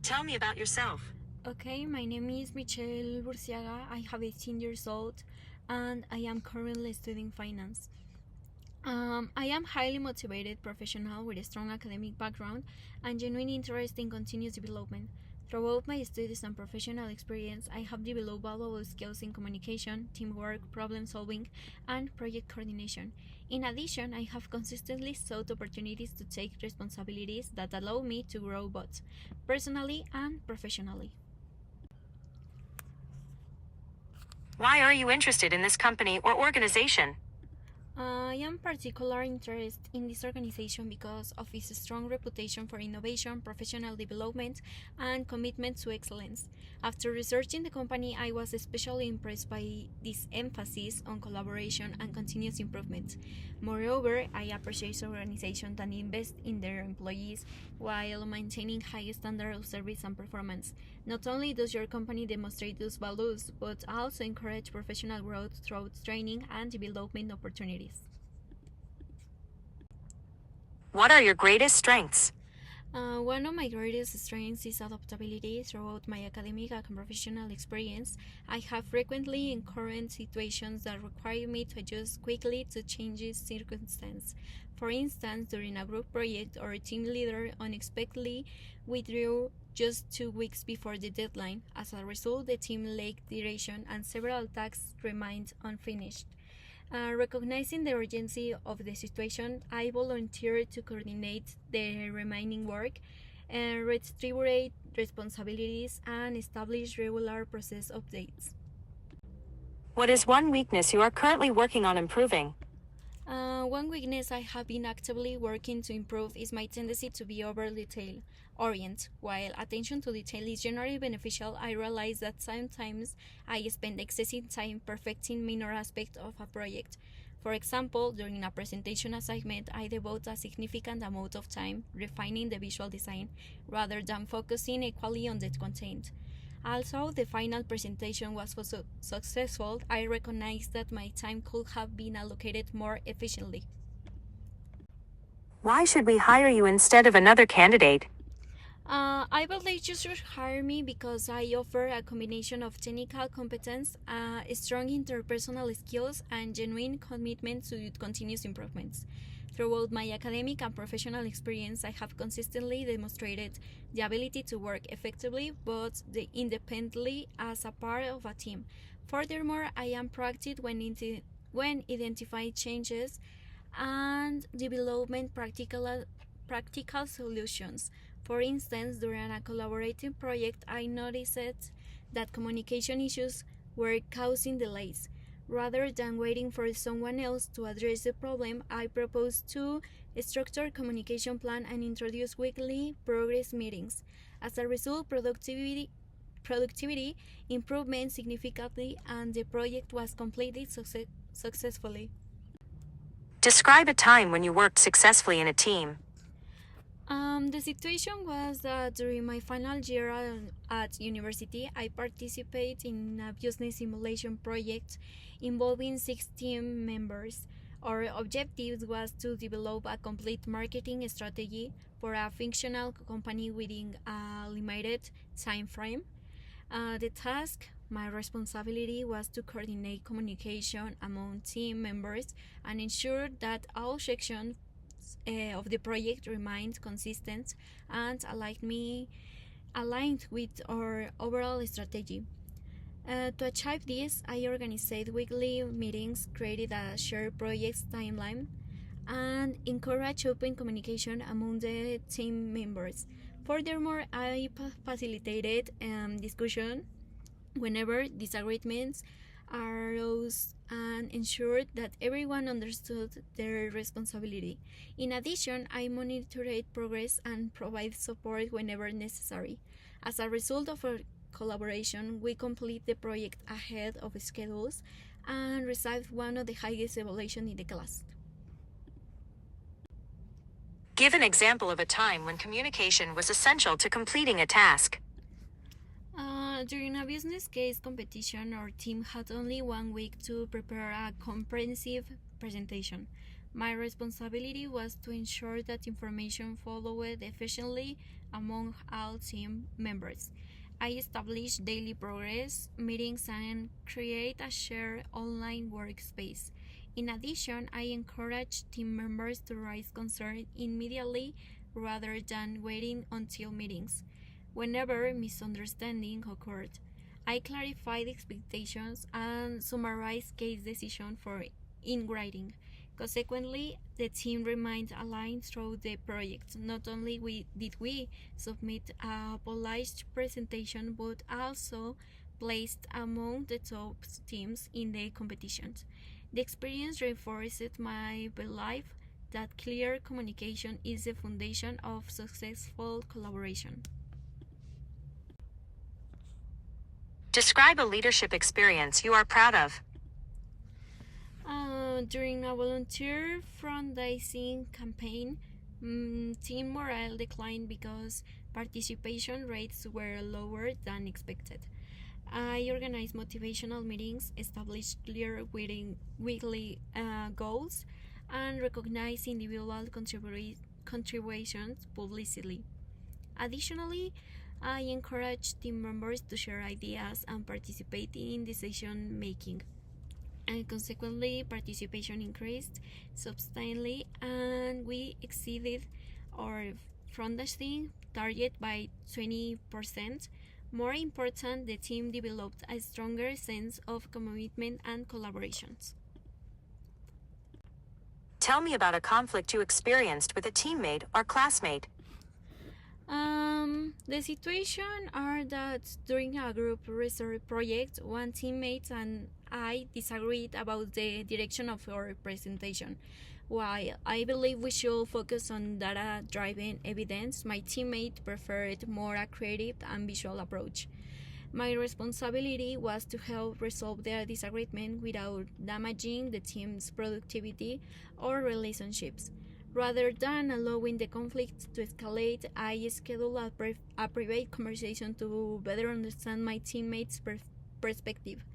Tell me about yourself. Okay, my name is Michelle Burciaga. I have 18 years old and I am currently studying finance. I am highly motivated professional with a strong academic background and genuine interest in continuous development. Throughout my studies and professional experience, I have developed valuable skills in communication, teamwork, problem solving, and project coordination. In addition, I have consistently sought opportunities to take responsibilities that allow me to grow both personally and professionally. Why are you interested in this company or organization? I am particularly interested in this organization because of its strong reputation for innovation, professional development, and commitment to excellence. After researching the company, I was especially impressed by this emphasis on collaboration and continuous improvement. Moreover, I appreciate organizations that invest in their employees while maintaining high standards of service and performance. Not only does your company demonstrate those values, but also encourage professional growth through training and development opportunities. What are your greatest strengths? One of my greatest strengths is adaptability. Throughout my academic and professional experience, I have frequently encountered situations that require me to adjust quickly to changing circumstances. For instance, during a group project, our team leader unexpectedly withdrew just 2 weeks before the deadline. As a result, the team lacked direction and several tasks remained unfinished. Recognizing the urgency of the situation, I volunteered to coordinate the remaining work, redistribute responsibilities, and establish regular process updates. What is one weakness you are currently working on improving? One weakness I have been actively working to improve is my tendency to be over detail oriented. While attention to detail is generally beneficial, I realize that sometimes I spend excessive time perfecting minor aspects of a project. For example, during a presentation assignment, I devote a significant amount of time refining the visual design rather than focusing equally on the content. Although the final presentation was successful, I recognize that my time could have been allocated more efficiently. Why should we hire you instead of another candidate? I believe you should hire me because I offer a combination of technical competence, strong interpersonal skills, and genuine commitment to continuous improvements. Throughout my academic and professional experience, I have consistently demonstrated the ability to work effectively but independently as a part of a team. Furthermore, I am proactive when identifying changes and developing practical solutions. For instance, during a collaborative project, I noticed that communication issues were causing delays. Rather than waiting for someone else to address the problem, I proposed to structure communication plan and introduce weekly progress meetings. As a result, productivity improved significantly and the project was completed successfully. Describe a time when you worked successfully in a team. The situation was that during my final year at university, I participated in a business simulation project involving 6 team members. Our objective was to develop a complete marketing strategy for a functional company within a limited time frame. The task, my responsibility was to coordinate communication among team members and ensure that all sections of the project remained consistent and aligned with our overall strategy. To achieve this, I organized weekly meetings, created a shared project timeline, and encouraged open communication among the team members. Furthermore, I facilitated discussion whenever disagreements arose and ensured that everyone understood their responsibility. In addition, I monitored progress and provided support whenever necessary. As a result of our collaboration, we completed the project ahead of schedules and received one of the highest evaluations in the class. Give an example of a time when communication was essential to completing a task. During a business case competition, our team had only 1 week to prepare a comprehensive presentation. My responsibility was to ensure that information followed efficiently among all team members. I establish daily progress meetings and create a shared online workspace. In addition, I encourage team members to raise concerns immediately rather than waiting until meetings. Whenever misunderstanding occurred, I clarified expectations and summarized case decision for in writing. Consequently, the team remained aligned throughout the project. Not only did we submit a polished presentation, but also placed among the top teams in the competitions. The experience reinforced my belief that clear communication is the foundation of successful collaboration. Describe a leadership experience you are proud of. During a volunteer fundraising campaign, team morale declined because participation rates were lower than expected. I organized motivational meetings, established clear weekly goals, and recognized individual contributions publicly. Additionally, I encouraged team members to share ideas and participate in decision making. And consequently, participation increased substantially, and we exceeded our fundraising target by 20%. More important, the team developed a stronger sense of commitment and collaborations. Tell me about a conflict you experienced with a teammate or classmate. The situation are that during a group research project, one teammate and I disagreed about the direction of our presentation. While I believe we should focus on data-driven evidence, my teammate preferred more a creative and visual approach. My responsibility was to help resolve their disagreement without damaging the team's productivity or relationships. Rather than allowing the conflict to escalate, I scheduled a private conversation to better understand my teammates' perspective.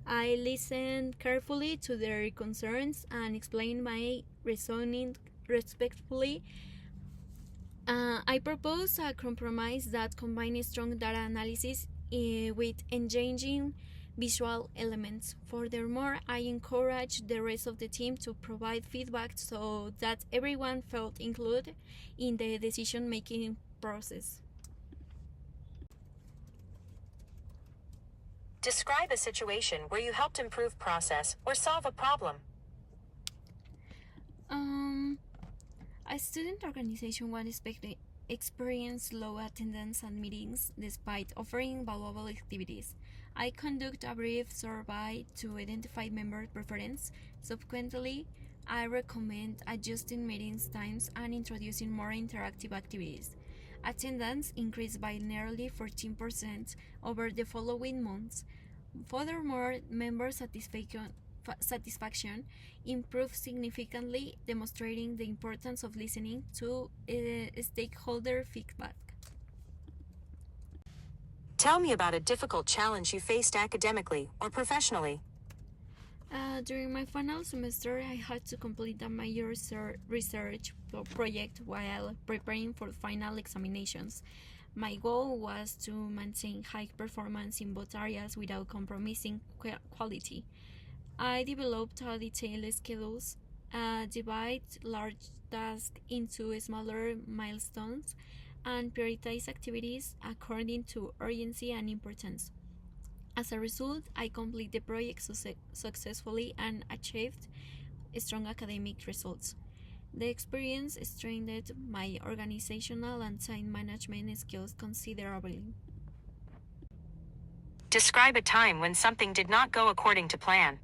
I listened carefully to their concerns and explained my reasoning respectfully. I proposed a compromise that combined strong data analysis with engaging visual elements. Furthermore, I encouraged the rest of the team to provide feedback so that everyone felt included in the decision-making process. Describe a situation where you helped improve process or solve a problem. A student organization was experienced low attendance at meetings despite offering valuable activities. I conduct a brief survey to identify member preference. Subsequently, I recommend adjusting meetings times and introducing more interactive activities. Attendance increased by nearly 14% over the following months. Furthermore, member satisfaction improved significantly, demonstrating the importance of listening to stakeholder feedback. Tell me about a difficult challenge you faced academically or professionally. During my final semester, I had to complete a major research project while preparing for final examinations. My goal was to maintain high performance in both areas without compromising quality. I developed a detailed schedules, divide large tasks into smaller milestones, and prioritize activities according to urgency and importance. As a result, I completed the project successfully and achieved strong academic results. The experience strengthened my organizational and time management skills considerably. Describe a time when something did not go according to plan.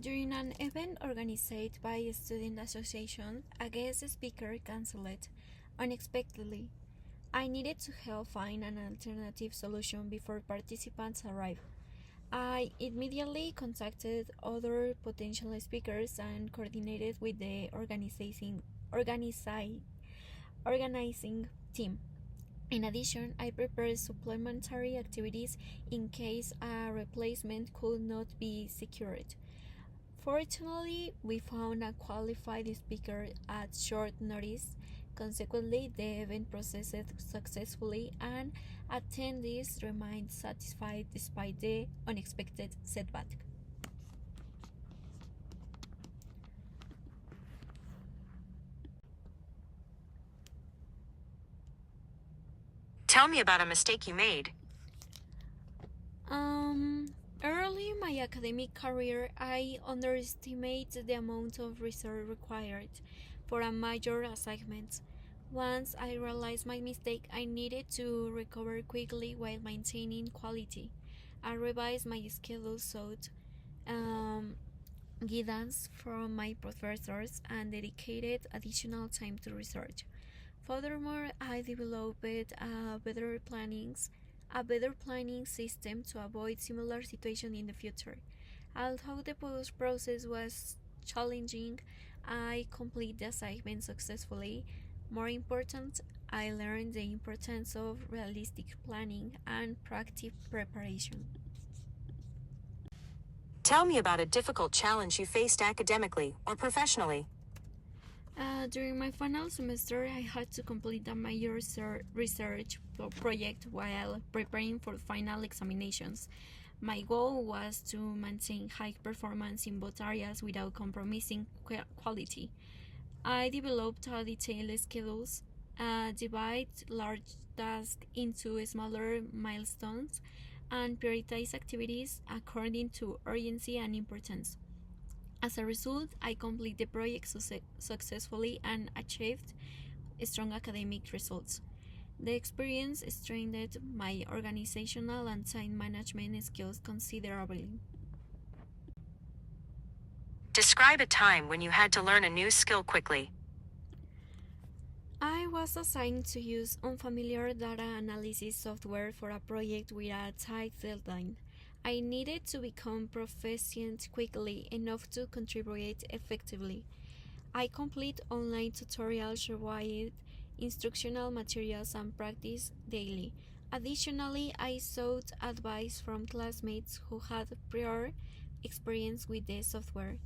During an event organized by a student association, a guest speaker canceled unexpectedly. I needed to help find an alternative solution before participants arrived. I immediately contacted other potential speakers and coordinated with the organizing team. In addition, I prepared supplementary activities in case a replacement could not be secured. Fortunately, we found a qualified speaker at short notice. Consequently, the event processed successfully and attendees remained satisfied despite the unexpected setback. Tell me about a mistake you made. Early in my academic career, I underestimated the amount of research required for a major assignment. Once I realized my mistake, I needed to recover quickly while maintaining quality. I revised my schedule, sought um, guidance from my professors, and dedicated additional time to research. Furthermore, I developed a better planning system to avoid similar situations in the future. Although the post process was challenging, I completed the assignment successfully. More important, I learned the importance of realistic planning and proactive preparation. Tell me about a difficult challenge you faced academically or professionally. During my final semester, I had to complete a major research project while preparing for final examinations. My goal was to maintain high performance in both areas without compromising quality. I developed a detailed schedules, divide large tasks into smaller milestones, and prioritize activities according to urgency and importance. As a result, I completed the project successfully and achieved strong academic results. The experience strengthened my organizational and time management skills considerably. Describe a time when you had to learn a new skill quickly. I was assigned to use unfamiliar data analysis software for a project with a tight deadline. I needed to become proficient quickly enough to contribute effectively. I complete online tutorials, reviewed instructional materials, and practice daily. Additionally, I sought advice from classmates who had prior experience with the software.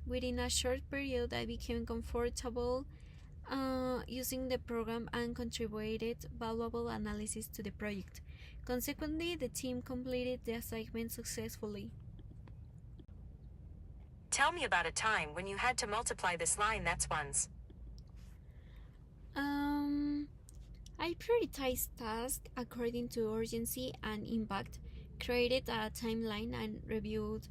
Within a short period, I became comfortable using the program and contributed valuable analysis to the project. Consequently, the team completed the assignment successfully. Tell me about a time when you had to multiply this line that's ones. Um, I prioritized tasks according to urgency and impact, created a timeline, and reviewed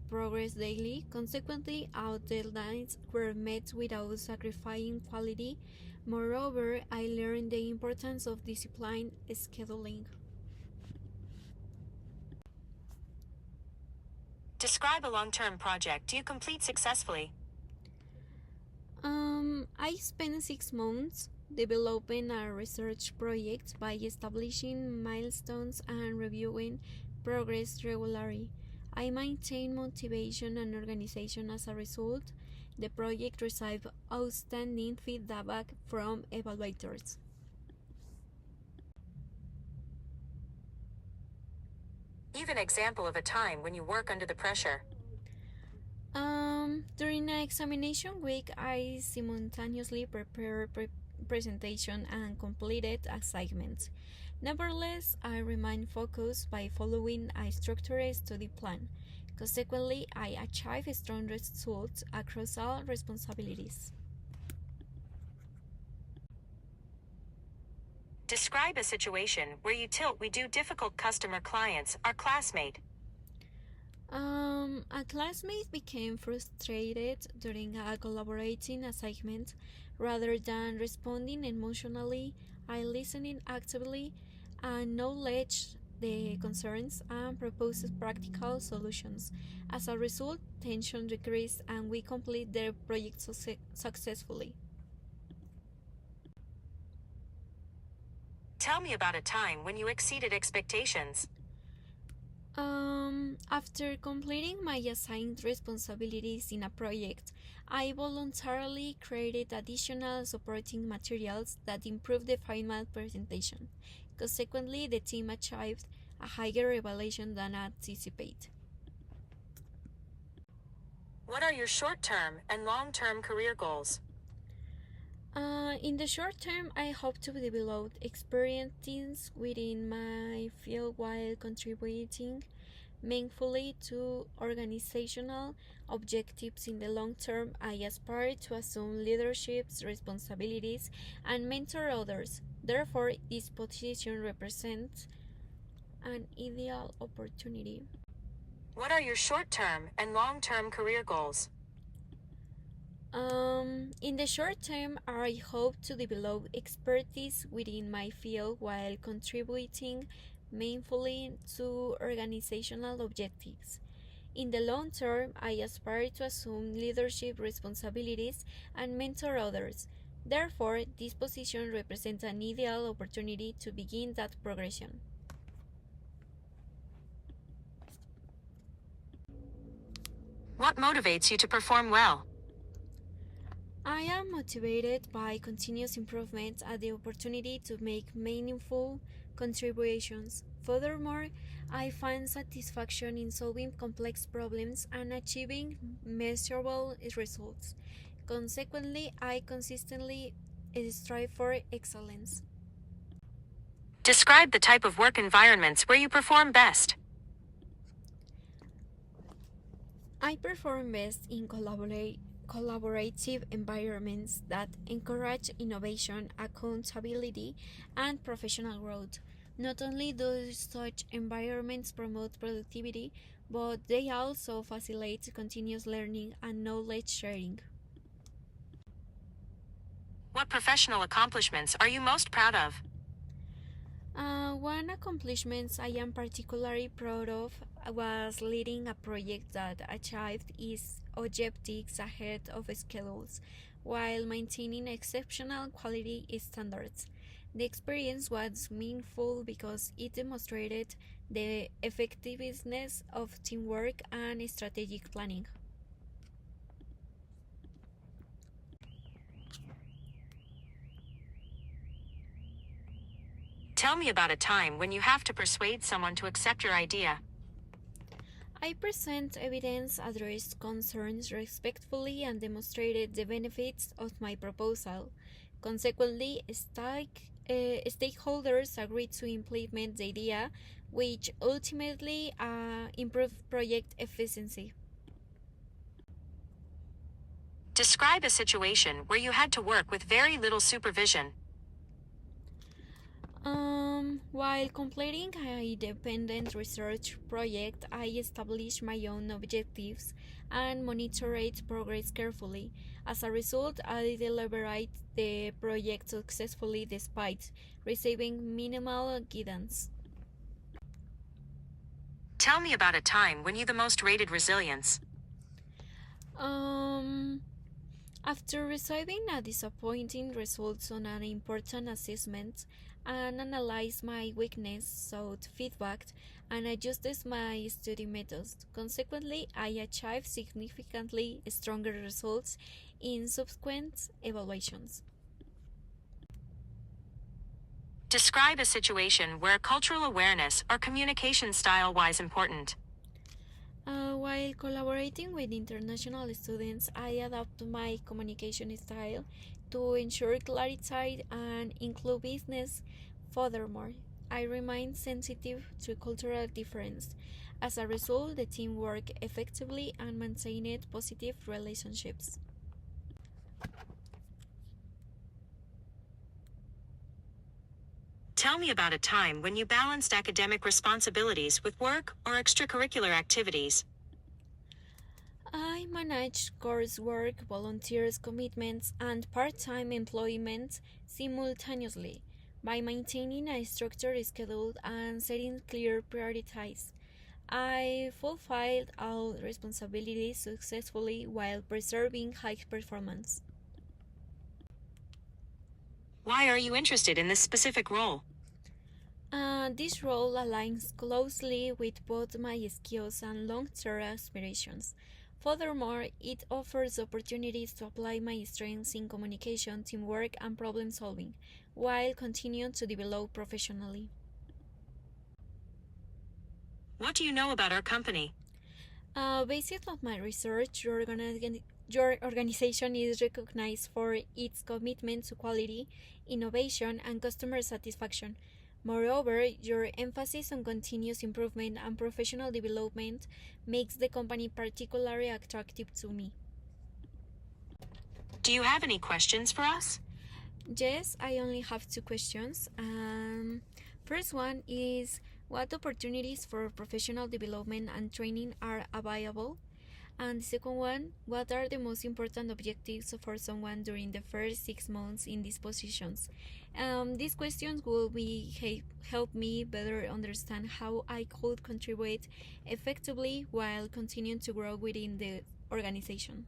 progress daily. Consequently, our deadlines were met without sacrificing quality. Moreover, I learned the importance of disciplined scheduling. Describe a long-term project you complete successfully. I spent 6 months developing a research project by establishing milestones and reviewing progress regularly. I maintained motivation and organization as a result. The project received outstanding feedback from evaluators. Give an example of a time when you work under the pressure. During an examination week, I simultaneously prepared presentation and completed assignments. Nevertheless, I remained focused by following a structured study plan. Consequently, I achieved strong results across all responsibilities. Describe a situation where you tilt we do difficult customer clients or classmate. A classmate became frustrated during a collaborating assignment. Rather than responding emotionally, I listened actively, acknowledged the concerns, and proposed practical solutions. As a result, tension decreased and we completed the project successfully. Tell me about a time when you exceeded expectations. After completing my assigned responsibilities in a project, I voluntarily created additional supporting materials that improved the final presentation. Consequently, the team achieved a higher evaluation than anticipated. What are your short-term and long-term career goals? In the short term, I hope to develop experiences within my field while contributing meaningfully to organizational objectives. In the long term, I aspire to assume leadership responsibilities and mentor others. Therefore, this position represents an ideal opportunity. What are your short term and long term career goals? In the short term, I hope to develop expertise within my field while contributing meaningfully to organizational objectives. In the long term, I aspire to assume leadership responsibilities and mentor others. Therefore, this position represents an ideal opportunity to begin that progression. What motivates you to perform well? I am motivated by continuous improvement and the opportunity to make meaningful contributions. Furthermore, I find satisfaction in solving complex problems and achieving measurable results. Consequently, I consistently strive for excellence. Describe the type of work environments where you perform best. I perform best in collaborative environments that encourage innovation, accountability, and professional growth. Not only do such environments promote productivity, but they also facilitate continuous learning and knowledge sharing. What professional accomplishments are you most proud of? One accomplishment I am particularly proud of was leading a project that achieved its objectives ahead of schedules while maintaining exceptional quality standards. The experience was meaningful because it demonstrated the effectiveness of teamwork and strategic planning. Tell me about a time when you have to persuade someone to accept your idea. I present evidence, addressed concerns respectfully, and demonstrated the benefits of my proposal. Consequently, stakeholders agreed to implement the idea, which ultimately improved project efficiency. Describe a situation where you had to work with very little supervision. While completing a independent research project, I established my own objectives and monitored progress carefully. As a result, I delivered the project successfully despite receiving minimal guidance. Tell me about a time when you the most rated resilience. Um, After receiving a disappointing results on an important assessment, and analyzed my weakness, sought feedback, and adjusted my study methods. Consequently, I achieved significantly stronger results in subsequent evaluations. Describe a situation where cultural awareness or communication style was important. While collaborating with international students, I adapt my communication style to ensure clarity and inclusiveness. Furthermore, I remain sensitive to cultural difference. As a result, the team worked effectively and maintained positive relationships. Tell me about a time when you balanced academic responsibilities with work or extracurricular activities. I manage coursework, volunteers commitments, and part-time employment simultaneously by maintaining a structured schedule and setting clear priorities. I fulfilled all responsibilities successfully while preserving high performance. Why are you interested in this specific role? This role aligns closely with both my skills and long-term aspirations. Furthermore, it offers opportunities to apply my strengths in communication, teamwork, and problem solving, while continuing to develop professionally. What do you know about our company? Based on my research, your Your organization is recognized for its commitment to quality, innovation, and customer satisfaction. Moreover, your emphasis on continuous improvement and professional development makes the company particularly attractive to me. Do you have any questions for us? Yes, I only have two questions. First one is, what opportunities for professional development and training are available? And the second one, what are the most important objectives for someone during the first 6 months in these positions? These questions will help me better understand how I could contribute effectively while continuing to grow within the organization.